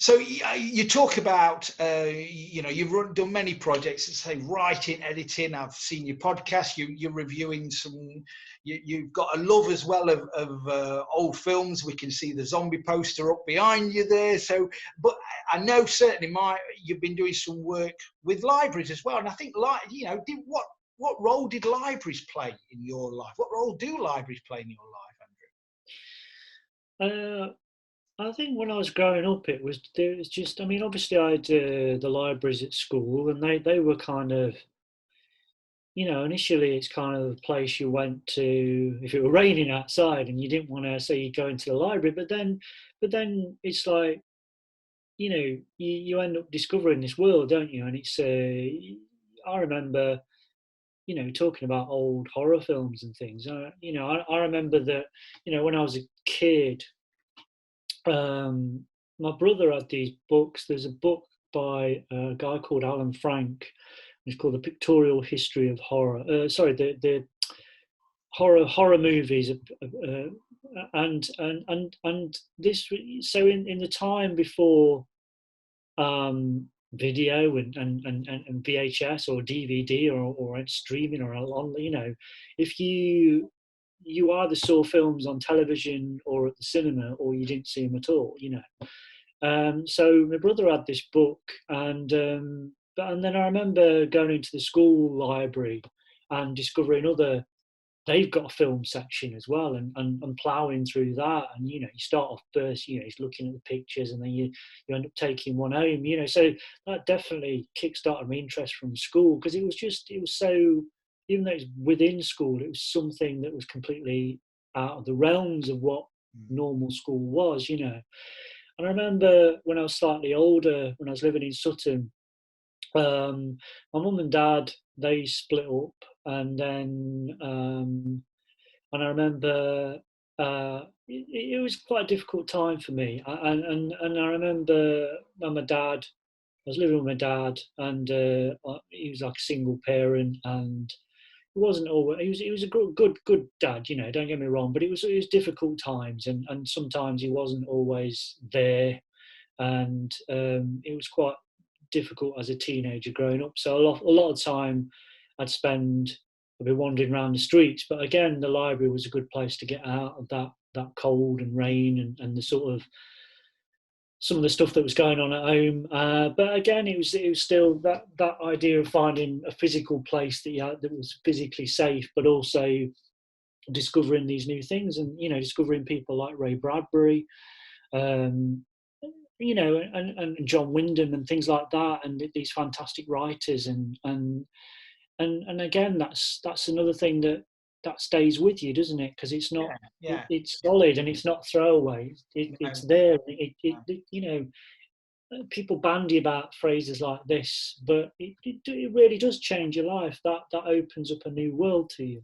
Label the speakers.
Speaker 1: So you talk about, you've done many projects, say writing, editing. I've seen your podcast. You're reviewing some. You've got a love as well of old films. We can see the zombie poster up behind you there. So, but I know certainly you've been doing some work with libraries as well. And I think, what role did libraries play in your life? What role do libraries play in your life, Andrew?
Speaker 2: I think when I was growing up, it was just. I mean, obviously, I had the libraries at school, and they were kind of, initially it's kind of the place you went to if it were raining outside and you didn't want to say you go into the library. But then it's like, you end up discovering this world, don't you? And it's I remember, talking about old horror films and things. I remember that, when I was a kid. My brother had these books. There's a book by a guy called Alan Frank. It's called The Pictorial History of Horror. The horror movies, and this. So in the time before video and VHS or DVD or streaming or on, if you either saw films on television or at the cinema, or you didn't see them at all. So my brother had this book, and then I remember going into the school library and discovering they've got a film section as well, and ploughing through that. And you start off first, he's looking at the pictures, and then you end up taking one home. So that definitely kickstarted my interest from school, because it was so. Even though it's within school, it was something that was completely out of the realms of what normal school was, And I remember when I was slightly older, when I was living in Sutton, my mum and dad, they split up, and then and I remember it was quite a difficult time for me, and I remember when I was living with my dad, and he was like a single parent, and it wasn't always. He was a good dad, Don't get me wrong, but it was difficult times, and sometimes he wasn't always there, and it was quite difficult as a teenager growing up. So a lot of time I'd be wandering around the streets. But again, the library was a good place to get out of that cold and rain and the sort of some of the stuff that was going on at home. But again, it was still that idea of finding a physical place that was physically safe, but also discovering these new things, and discovering people like Ray Bradbury, and John Wyndham and things like that, and these fantastic writers, and again, that's another thing that stays with you, doesn't it? Because it's not, it's solid, and it's not throwaway. It's there. People bandy about phrases like this, but it really does change your life. That opens up a new world to you.